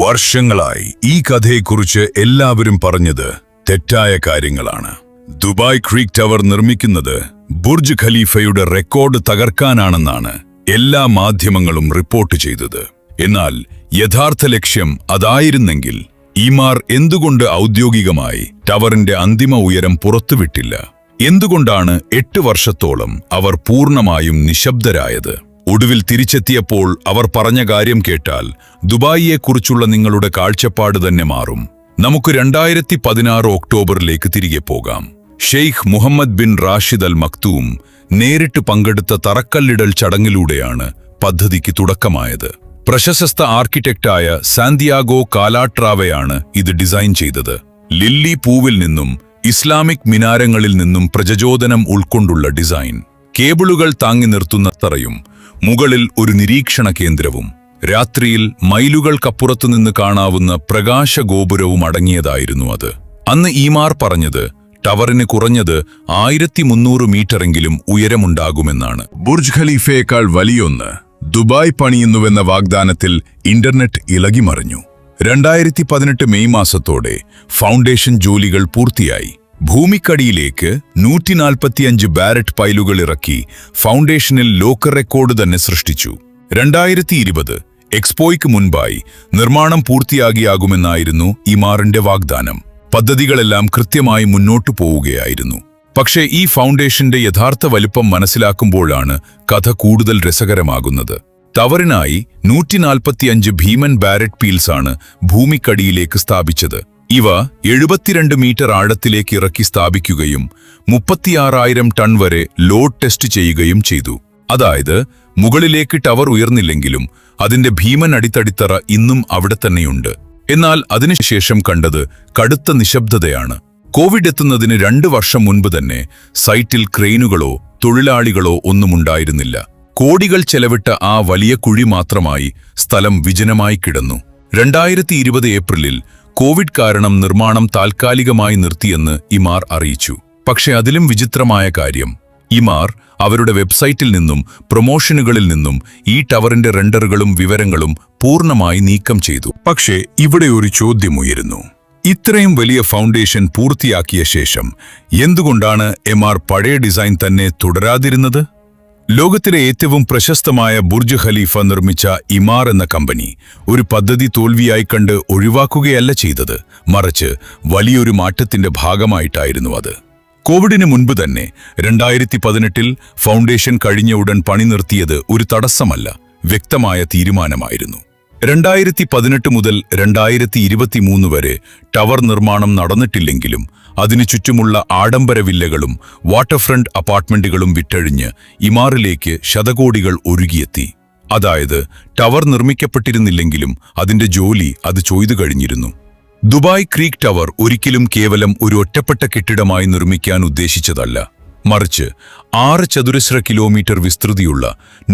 വർഷങ്ങളായി ഈ കഥയെക്കുറിച്ച് എല്ലാവരും പറഞ്ഞത് തെറ്റായ കാര്യങ്ങളാണ്. ദുബായ് ക്രീക്ക് ടവർ നിർമ്മിക്കുന്നത് ബുർജ് ഖലീഫയുടെ റെക്കോർഡ് തകർക്കാനാണെന്നാണ് എല്ലാ മാധ്യമങ്ങളും റിപ്പോർട്ട് ചെയ്തത്. എന്നാൽ യഥാർത്ഥ ലക്ഷ്യം അതായിരുന്നെങ്കിൽ ഇമാർ എന്തുകൊണ്ട് ഔദ്യോഗികമായി ടവറിന്റെ അന്തിമ ഉയരം പുറത്തുവിട്ടില്ല? എന്തുകൊണ്ടാണ് 8 വർഷത്തോളം അവർ പൂർണ്ണമായും നിശബ്ദരായത്? ഒടുവിൽ തിരിച്ചെത്തിയപ്പോൾ അവർ പറഞ്ഞ കാര്യം കേട്ടാൽ ദുബായിയെക്കുറിച്ചുള്ള നിങ്ങളുടെ കാഴ്ചപ്പാട് തന്നെ മാറും. നമുക്ക് 2016 ഒക്ടോബറിലേക്ക് തിരികെ പോകാം. Sheikh Mohammed bin Rashid Al Maktoum നേരിട്ട് പങ്കെടുത്ത തറക്കല്ലിടൽ ചടങ്ങിലൂടെയാണ് പദ്ധതിക്ക് തുടക്കമായത്. പ്രശസ്ത ആർക്കിടെക്റ്റായ സാന്തിയാഗോ കാലാട്രാവയാണ് ഇത് ഡിസൈൻ ചെയ്തത്. ലില്ലി പൂവിൽ നിന്നും ഇസ്ലാമിക് മിനാരങ്ങളിൽ നിന്നും പ്രചോദനം ഉൾക്കൊണ്ടുള്ള ഡിസൈൻ. കേബിളുകൾ താങ്ങി നിർത്തുന്ന തറയും മുകളിൽ ഒരു നിരീക്ഷണ കേന്ദ്രവും രാത്രിയിൽ മൈലുകൾക്കപ്പുറത്തുനിന്ന് കാണാവുന്ന പ്രകാശഗോപുരവും അടങ്ങിയതായിരുന്നു അത്. അന്ന് ഈമാർ പറഞ്ഞത് ടവറിന് കുറഞ്ഞത് 1300 മീറ്ററെങ്കിലും ഉയരമുണ്ടാകുമെന്നാണ്. ബുർജ് ഖലീഫയേക്കാൾ വലിയൊന്ന് ദുബായ് പണിയുന്നുവെന്ന വാഗ്ദാനത്തിൽ ഇന്റർനെറ്റ് ഇളകിമറിഞ്ഞു. 2018 മെയ് മാസത്തോടെ ഫൗണ്ടേഷൻ ജോലികൾ പൂർത്തിയായി. ഭൂമിക്കടിയിലേക്ക് 145 ബാരറ്റ് പൈലുകൾ ഇറക്കി ഫൗണ്ടേഷനിൽ ലോക്കൽ റെക്കോർഡ് തന്നെ സൃഷ്ടിച്ചു. 2020 എക്സ്പോയ്ക്ക് മുൻപായി നിർമ്മാണം പൂർത്തിയാകിയാകുമെന്നായിരുന്നു ഇമാറിന്റെ വാഗ്ദാനം. പദ്ധതികളെല്ലാം കൃത്യമായി മുന്നോട്ടു പോവുകയായിരുന്നു. പക്ഷേ ഈ ഫൗണ്ടേഷന്റെ യഥാർത്ഥ വലിപ്പം മനസ്സിലാക്കുമ്പോഴാണ് കഥ കൂടുതൽ രസകരമാകുന്നത്. ടവറിനായി 145 ഭീമൻ ബാരറ്റ് പീൽസാണ് ഭൂമിക്കടിയിലേക്ക് സ്ഥാപിച്ചത്. ഇവ 72 മീറ്റർ ആഴത്തിലേക്ക് ഇറക്കി സ്ഥാപിക്കുകയും 36,000 ടൺ വരെ ലോഡ് ടെസ്റ്റ് ചെയ്യുകയും ചെയ്തു. അതായത് മുകളിലേക്ക് ടവർ ഉയർന്നില്ലെങ്കിലും അതിന്റെ ഭീമൻ അടിത്തടിത്തറ ഇന്നും അവിടെ തന്നെയുണ്ട്. എന്നാൽ അതിനുശേഷം കണ്ടത് കടുത്ത നിശബ്ദതയാണ്. കോവിഡ് എത്തുന്നതിന് 2 വർഷം മുൻപ് തന്നെ സൈറ്റിൽ ക്രെയിനുകളോ തൊഴിലാളികളോ ഒന്നുമുണ്ടായിരുന്നില്ല. കോടികൾ ചെലവിട്ട ആ വലിയ കുഴി മാത്രമായി സ്ഥലം വിജനമായി കിടന്നു. 2020 ഏപ്രിലിൽ കോവിഡ് കാരണം നിർമ്മാണം താൽക്കാലികമായി നിർത്തിയെന്ന് ഇമാർ അറിയിച്ചു. പക്ഷെ അതിലും വിചിത്രമായ കാര്യം, ഇമാർ അവരുടെ വെബ്സൈറ്റിൽ നിന്നും പ്രൊമോഷനുകളിൽ നിന്നും ഈ ടവറിന്റെ റെൻഡറുകളും വിവരങ്ങളും പൂർണ്ണമായി നീക്കം ചെയ്തു. പക്ഷേ ഇവിടെ ഒരു ചോദ്യമുയരുന്നു. ഇത്രയും വലിയ ഫൗണ്ടേഷൻ പൂർത്തിയാക്കിയ ശേഷം എന്തുകൊണ്ടാണ് ഇമാർ പഴയ ഡിസൈൻ തന്നെ തുടരാതിരുന്നത്? ലോകത്തിലെ ഏറ്റവും പ്രശസ്തമായ ബുർജ് ഖലീഫ നിർമ്മിച്ച ഇമാർ എന്ന കമ്പനി ഒരു പദ്ധതി തോൽവിയായി കണ്ട് ഒഴിവാക്കുകയല്ല ചെയ്തത്, മറിച്ച് വലിയൊരു മാറ്റത്തിന്റെ ഭാഗമായിട്ടായിരുന്നു അത്. കോവിഡിന് മുൻപ് തന്നെ 2018 ഫൗണ്ടേഷൻ കഴിഞ്ഞ ഉടൻ പണി നിർത്തിയത് ഒരു തടസ്സമല്ല, വ്യക്തമായ തീരുമാനമായിരുന്നു. 2018 മുതൽ 2023 വരെ ടവർ നിർമ്മാണം നടന്നിട്ടില്ലെങ്കിലും അതിനു ചുറ്റുമുള്ള ആഡംബര വില്ലകളും വാട്ടർഫ്രണ്ട് അപ്പാർട്ട്മെന്റുകളും വിറ്റഴിഞ്ഞ് ഇമാറിലേക്ക് ശതകോടികൾ ഒഴുകിയെത്തി. അതായത് ടവർ നിർമ്മിക്കപ്പെട്ടിരുന്നില്ലെങ്കിലും അതിന്റെ ജോലി അത് ചെയ്തു കഴിഞ്ഞിരുന്നു. ദുബായ് ക്രീക്ക് ടവർ ഒരിക്കലും കേവലം ഒരു ഒറ്റപ്പെട്ട കെട്ടിടമായി നിർമ്മിക്കാൻ ഉദ്ദേശിച്ചതല്ല, മറിച്ച് 6 ചതുരശ്ര കിലോമീറ്റർ വിസ്തൃതിയുള്ള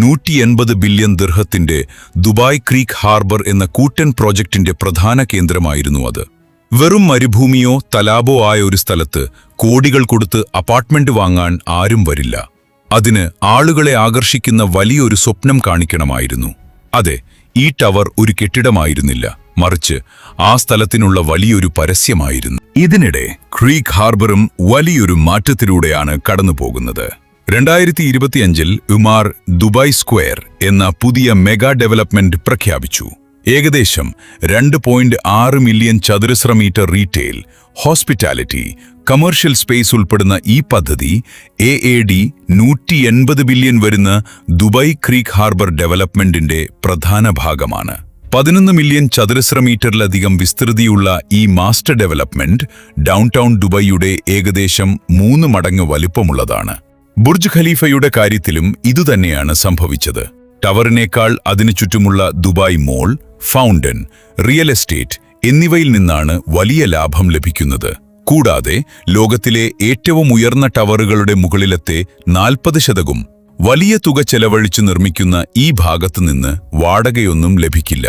180 ബില്യൺ ദിർഹത്തിന്റെ ദുബായ് ക്രീക്ക് ഹാർബർ എന്ന കൂറ്റൻ പ്രോജക്റ്റിന്റെ പ്രധാന കേന്ദ്രമായിരുന്നു അത്. വെറും മരുഭൂമിയോ തലാബോ ആയ ഒരു സ്ഥലത്ത് കോടികൾ കൊടുത്ത് അപ്പാർട്ട്മെന്റ് വാങ്ങാൻ ആരും വരില്ല. അതിന് ആളുകളെ ആകർഷിക്കുന്ന വലിയൊരു സ്വപ്നം കാണിക്കണമായിരുന്നു. അതെ, ഈ ടവർ ഒരു കെട്ടിടമായിരുന്നില്ല, മറിച്ച് ആ സ്ഥലത്തിനുള്ള വലിയൊരു പരസ്യമായിരുന്നു. ഇതിനിടെ ക്രീക്ക് ഹാർബറും വലിയൊരു മാറ്റത്തിലൂടെയാണ് കടന്നുപോകുന്നത്. 2025 ഇമാർ ദുബായ് സ്ക്വയർ എന്ന പുതിയ മെഗാ ഡെവലപ്മെന്റ് പ്രഖ്യാപിച്ചു. ഏകദേശം 2.6 മില്യൺ ചതുരശ്ര metre retail, hospitality, commercial space ഉൾപ്പെടുന്ന ഈ പദ്ധതി AAD 180 ബില്യൺ വരുന്ന ദുബായ് ക്രീക്ക് ഹാർബർ ഡെവലപ്മെന്റിന്റെ പ്രധാന ഭാഗമാണ്. 11 മില്യൺ ചതുരശ്ര മീറ്ററിലധികം വിസ്തൃതിയുള്ള ഈ മാസ്റ്റർ ഡെവലപ്മെന്റ് ഡൗൺടൗൺ ദുബായിയുടെ ഏകദേശം 3 മടങ്ങ് വലിപ്പമുള്ളതാണ്. ബുർജ് ഖലീഫയുടെ കാര്യത്തിലും ഇതുതന്നെയാണ് സംഭവിച്ചത്. ടവറിനേക്കാൾ അതിനു ചുറ്റുമുള്ള Dubai mall, fountain, real estate എന്നിവയിൽ നിന്നാണ് വലിയ ലാഭം ലഭിക്കുന്നത്. കൂടാതെ ലോകത്തിലെ ഏറ്റവും ഉയർന്ന ടവറുകളുടെ മുകളിലത്തെ 40% വലിയ തുക ചെലവഴിച്ച് നിർമ്മിക്കുന്ന ഈ ഭാഗത്തുനിന്ന് വാടകയൊന്നും ലഭിക്കില്ല.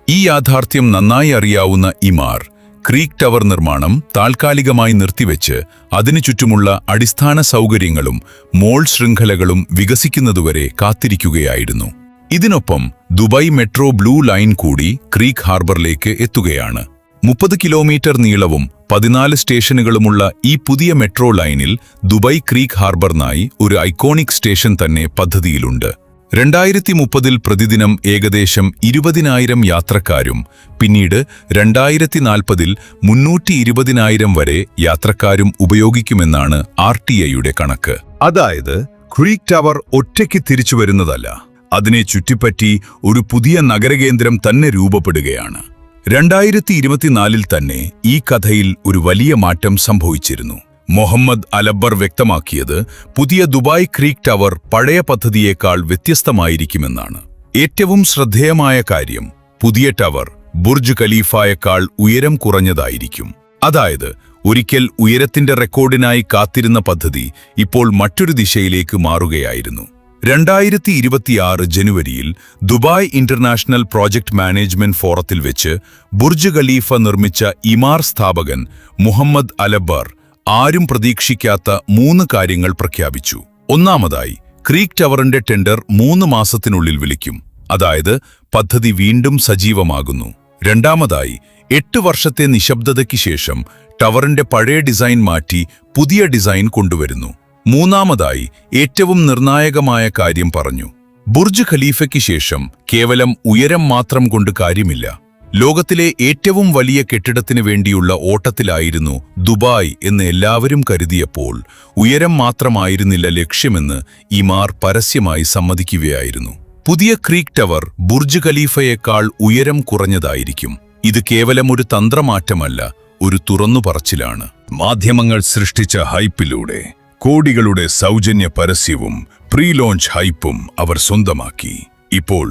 ഈ യാഥാർത്ഥ്യം നന്നായി അറിയാവുന്ന ഇമാർ ക്രീക്ക് ടവർ നിർമ്മാണം താൽക്കാലികമായി നിർത്തിവെച്ച് അതിനു ചുറ്റുമുള്ള അടിസ്ഥാന സൗകര്യങ്ങളും മോൾ ശൃംഖലകളും വികസിക്കുന്നതുവരെ കാത്തിരിക്കുകയായിരുന്നു. ഇതിനൊപ്പം ദുബായ് മെട്രോ ബ്ലൂ ലൈൻ കൂടി ക്രീക്ക് ഹാർബറിലേക്ക് എത്തുകയാണ്. 30 കിലോമീറ്റർ നീളവും 14 സ്റ്റേഷനുകളുമുള്ള ഈ പുതിയ മെട്രോ ലൈനിൽ ദുബായ് ക്രീക്ക് ഹാർബറിനായി ഒരു ഐക്കോണിക് സ്റ്റേഷൻ തന്നെ പദ്ധതിയിലുണ്ട്. 2030 പ്രതിദിനം ഏകദേശം 20,000 യാത്രക്കാരും പിന്നീട് 2040 320,000 വരെ യാത്രക്കാരും ഉപയോഗിക്കുമെന്നാണ് RTA കണക്ക്. അതായത് ക്രീക്ക് ടവർ ഒറ്റയ്ക്ക് തിരിച്ചു വരുന്നതല്ല, അതിനെ ചുറ്റിപ്പറ്റി ഒരു പുതിയ നഗരകേന്ദ്രം തന്നെ രൂപപ്പെടുകയാണ്. 2024 തന്നെ ഈ കഥയിൽ ഒരു വലിയ മാറ്റം സംഭവിച്ചിരുന്നു. മുഹമ്മദ് അലബ്ബർ വ്യക്തമാക്കിയത് പുതിയ ദുബായ് ക്രീക്ക് ടവർ പഴയ പദ്ധതിയേക്കാൾ വ്യത്യസ്തമായിരിക്കുമെന്നാണ്. ഏറ്റവും ശ്രദ്ധേയമായ കാര്യം, പുതിയ ടവർ ബുർജ് ഖലീഫയേക്കാൾ ഉയരം കുറഞ്ഞതായിരിക്കും. അതായത് ഒരിക്കൽ ഉയരത്തിന്റെ റെക്കോർഡിനായി കാത്തിരുന്ന പദ്ധതി ഇപ്പോൾ മറ്റൊരു ദിശയിലേക്ക് മാറുകയായിരുന്നു. 2026 ജനുവരിയിൽ ദുബായ് ഇന്റർനാഷണൽ പ്രോജക്ട് മാനേജ്മെന്റ് ഫോറത്തിൽ വെച്ച് ബുർജ് ഖലീഫ നിർമ്മിച്ച ഇമാർ സ്ഥാപകൻ മുഹമ്മദ് അലബ്ബർ ആരും പ്രതീക്ഷിക്കാത്ത 3 കാര്യങ്ങൾ പ്രഖ്യാപിച്ചു. ഒന്നാമതായി, ക്രീക്ക് ടവറിന്റെ ടെൻഡർ 3 മാസത്തിനുള്ളിൽ വിളിക്കും. അതായത് പദ്ധതി വീണ്ടും സജീവമാകുന്നു. രണ്ടാമതായി, 8 വർഷത്തെ നിശബ്ദതയ്ക്ക് ശേഷം ടവറിന്റെ പഴയ ഡിസൈൻ മാറ്റി പുതിയ ഡിസൈൻ കൊണ്ടുവരുന്നു. മൂന്നാമതായി, ഏറ്റവും നിർണായകമായ കാര്യം പറഞ്ഞു, ബുർജ് ഖലീഫയ്ക്ക് ശേഷം കേവലം ഉയരം മാത്രം കൊണ്ട് കാര്യമില്ല. ലോകത്തിലെ ഏറ്റവും വലിയ കെട്ടിടത്തിന് വേണ്ടിയുള്ള ഓട്ടത്തിലായിരുന്നു ദുബായ് എന്ന് എല്ലാവരും കരുതിയപ്പോൾ ഉയരം മാത്രമായിരുന്നില്ല ലക്ഷ്യമെന്ന് ഇമാർ പരസ്യമായി സമ്മതിക്കുകയായിരുന്നു. പുതിയ ക്രീക്ക് ടവർ ബുർജ് ഖലീഫയേക്കാൾ ഉയരം കുറഞ്ഞതായിരിക്കും. ഇത് കേവലം ഒരു തന്ത്രമാറ്റമല്ല, ഒരു തുറന്നുപറച്ചിലാണ്. മാധ്യമങ്ങൾ സൃഷ്ടിച്ച ഹൈപ്പിലൂടെ കോടികളുടെ സൗജന്യ പരസ്യവും പ്രീ ലോഞ്ച് ഹൈപ്പും അവർ സ്വന്തമാക്കി. ഇപ്പോൾ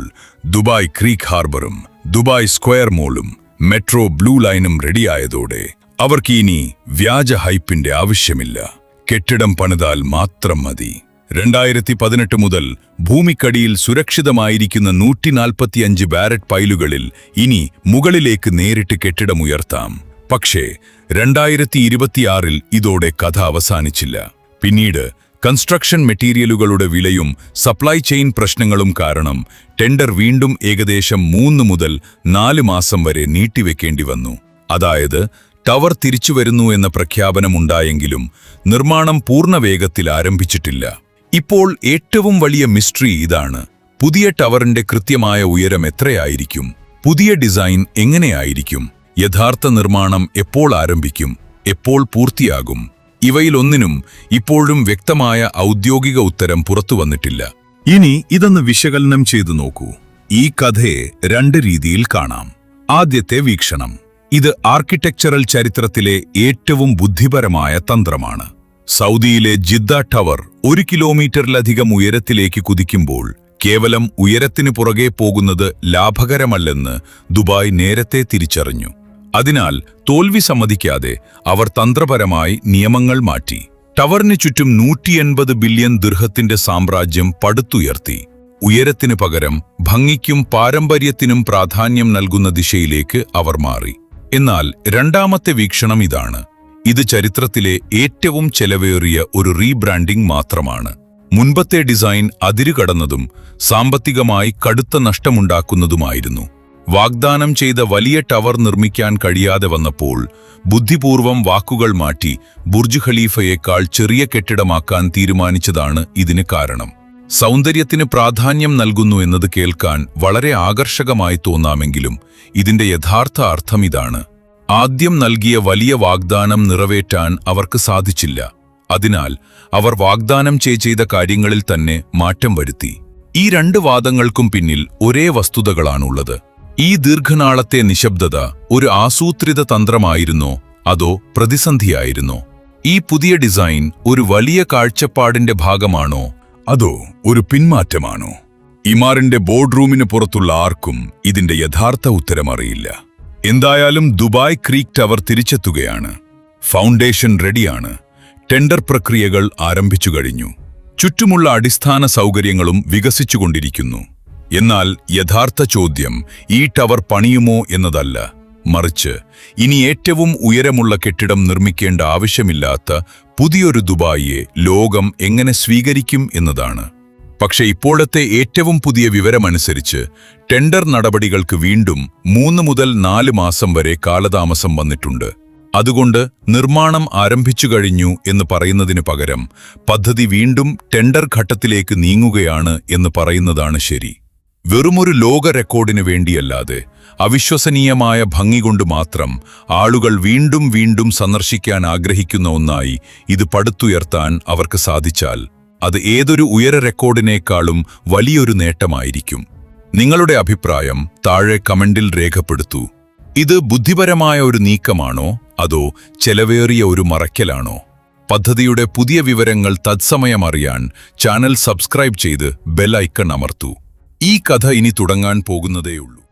ദുബായ് ക്രീക്ക് ഹാർബറും ദുബായ് സ്ക്വയർ മോളും മെട്രോ ബ്ലൂ ലൈനും റെഡിയായതോടെ അവർക്ക് ഇനി വ്യാജ ഹൈപ്പിന്റെ ആവശ്യമില്ല. കെട്ടിടം പണിതാൽ മാത്രം മതി. 2018 മുതൽ ഭൂമിക്കടിയിൽ സുരക്ഷിതമായിരിക്കുന്ന 145 ബാരറ്റ് പൈലുകളിൽ ഇനി മുകളിലേക്ക് നേരിട്ട് കെട്ടിടമുയർത്താം. പക്ഷേ 2026 ഇതോടെ കഥ അവസാനിച്ചില്ല. പിന്നീട് കൺസ്ട്രക്ഷൻ മെറ്റീരിയലുകളുടെ വിലയും സപ്ലൈ ചെയിൻ പ്രശ്നങ്ങളും കാരണം ടെൻഡർ വീണ്ടും ഏകദേശം 3 മുതൽ 4 മാസം വരെ നീട്ടിവെക്കേണ്ടി വന്നു. അതായത് ടവർ തിരിച്ചുവരുന്നു എന്ന പ്രഖ്യാപനമുണ്ടായെങ്കിലും നിർമ്മാണം പൂർണ്ണവേഗത്തിൽ ആരംഭിച്ചിട്ടില്ല. ഇപ്പോൾ ഏറ്റവും വലിയ മിസ്റ്ററി ഇതാണ്, പുതിയ ടവറിന്റെ കൃത്യമായ ഉയരം എത്രയായിരിക്കും? പുതിയ ഡിസൈൻ എങ്ങനെയായിരിക്കും? യഥാർത്ഥ നിർമ്മാണം എപ്പോൾ ആരംഭിക്കും? എപ്പോൾ പൂർത്തിയാകും? ഇവയിലൊന്നിനും ഇപ്പോഴും വ്യക്തമായ ഔദ്യോഗിക ഉത്തരം പുറത്തുവന്നിട്ടില്ല. ഇനി ഇതൊന്ന് വിശകലനം ചെയ്തു നോക്കൂ. ഈ കഥയെ 2 രീതിയിൽ കാണാം. ആദ്യത്തെ വീക്ഷണം, ഇത് ആർക്കിടെക്ചറൽ ചരിത്രത്തിലെ ഏറ്റവും ബുദ്ധിപരമായ തന്ത്രമാണ്. സൗദിയിലെ ജിദ്ദ ടവർ 1 കിലോമീറ്ററിലധികം ഉയരത്തിലേക്ക് കുതിക്കുമ്പോൾ കേവലം ഉയരത്തിനു പുറകെ പോകുന്നത് ലാഭകരമല്ലെന്ന് ദുബായ് നേരത്തെ തിരിച്ചറിഞ്ഞു. അതിനാൽ തോൽവി സമ്മതിക്കാതെ അവർ തന്ത്രപരമായി നിയമങ്ങൾ മാറ്റി. ടവറിന് ചുറ്റും 180 ബില്യൺ ദിർഹത്തിന്റെ സാമ്രാജ്യം പടുത്തുയർത്തി. ഉയരത്തിനു പകരം ഭംഗിക്കും പാരമ്പര്യത്തിനും പ്രാധാന്യം നൽകുന്ന ദിശയിലേക്ക് അവർ മാറി. എന്നാൽ രണ്ടാമത്തെ വീക്ഷണം ഇതാണ്, ഇത് ചരിത്രത്തിലെ ഏറ്റവും ചെലവേറിയ ഒരു റീബ്രാൻഡിംഗ് മാത്രമാണ്. മുൻപത്തെ ഡിസൈൻ അതിരുകടന്നതും സാമ്പത്തികമായി കടുത്ത നഷ്ടമുണ്ടാക്കുന്നതുമായിരുന്നു. വാഗ്ദാനം ചെയ്ത വലിയ ടവർ നിർമ്മിക്കാൻ കഴിയാതെ വന്നപ്പോൾ ബുദ്ധിപൂർവം വാക്കുകൾ മാറ്റി ബുർജ് ഖലീഫയേക്കാൾ ചെറിയ കെട്ടിടമാക്കാൻ തീരുമാനിച്ചതാണ് ഇതിന് കാരണം. സൗന്ദര്യത്തിന് പ്രാധാന്യം നൽകുന്നു എന്നത് കേൾക്കാൻ വളരെ ആകർഷകമായി തോന്നാമെങ്കിലും ഇതിന്റെ യഥാർത്ഥ അർത്ഥം ഇതാണ്, ആദ്യം നൽകിയ വലിയ വാഗ്ദാനം നിറവേറ്റാൻ അവർക്ക് സാധിച്ചില്ല. അതിനാൽ അവർ വാഗ്ദാനം ചെയ്ത കാര്യങ്ങളിൽ തന്നെ മാറ്റം വരുത്തി. ഈ 2 വാദങ്ങൾക്കും പിന്നിൽ ഒരേ വസ്തുതകളാണുള്ളത്. ഈ ദീർഘനാളത്തെ നിശബ്ദത ഒരു ആസൂത്രിത തന്ത്രമായിരുന്നോ അതോ പ്രതിസന്ധിയായിരുന്നോ? ഈ പുതിയ ഡിസൈൻ ഒരു വലിയ കാഴ്ചപ്പാടിന്റെ ഭാഗമാണോ അതോ ഒരു പിന്മാറ്റമാണോ? ഇമാറിന്റെ ബോർഡ് റൂമിന് പുറത്തുള്ള ആർക്കും ഇതിന്റെ യഥാർത്ഥ ഉത്തരമറിയില്ല. എന്തായാലും ദുബായ് ക്രീക്ക് ടവർ തിരിച്ചെത്തുകയാണ്. ഫൗണ്ടേഷൻ റെഡിയാണ്. ടെൻഡർ പ്രക്രിയകൾ ആരംഭിച്ചു കഴിഞ്ഞു. ചുറ്റുമുള്ള അടിസ്ഥാന സൗകര്യങ്ങളും വികസിച്ചുകൊണ്ടിരിക്കുന്നു. എന്നാൽ യഥാർത്ഥ ചോദ്യം ഈ ടവർ പണിയുമോ എന്നതല്ല, മറിച്ച് ഇനി ഏറ്റവും ഉയരമുള്ള കെട്ടിടം നിർമ്മിക്കേണ്ട ആവശ്യമില്ലാത്ത പുതിയൊരു ദുബായിയെ ലോകം എങ്ങനെ സ്വീകരിക്കും എന്നതാണ്. പക്ഷെ ഇപ്പോഴത്തെ ഏറ്റവും പുതിയ വിവരമനുസരിച്ച് ടെൻഡർ നടപടികൾക്ക് വീണ്ടും 3 മുതൽ 4 മാസം വരെ കാലതാമസം വന്നിട്ടുണ്ട്. അതുകൊണ്ട് നിർമ്മാണം ആരംഭിച്ചു കഴിഞ്ഞു എന്ന് പറയുന്നതിനു പകരം പദ്ധതി വീണ്ടും ടെൻഡർ ഘട്ടത്തിലേക്ക് നീങ്ങുകയാണ് എന്ന് പറയുന്നതാണ് ശരി. വെറുമൊരു ലോക റെക്കോർഡിനു വേണ്ടിയല്ലാതെ അവിശ്വസനീയമായ ഭംഗി കൊണ്ട് മാത്രം ആളുകൾ വീണ്ടും വീണ്ടും സന്ദർശിക്കാൻ ആഗ്രഹിക്കുന്ന ഒന്നായി ഇത് പടുത്തുയർത്താൻ അവർക്ക് സാധിച്ചാൽ അത് ഏതൊരു ഉയര റെക്കോർഡിനേക്കാളും വലിയൊരു നേട്ടമായിരിക്കും. നിങ്ങളുടെ അഭിപ്രായം താഴെ കമന്റിൽ രേഖപ്പെടുത്തൂ. ഇത് ബുദ്ധിപരമായ ഒരു നീക്കമാണോ അതോ ചെലവേറിയ ഒരു മറയ്ക്കലാണോ? പദ്ധതിയുടെ പുതിയ വിവരങ്ങൾ തത്സമയം അറിയാൻ ചാനൽ സബ്സ്ക്രൈബ് ചെയ്ത് ബെൽ ഐക്കൺ അമർത്തൂ. ഈ കഥ ഇനി തുടങ്ങാൻ പോകുന്നതേയുള്ളൂ.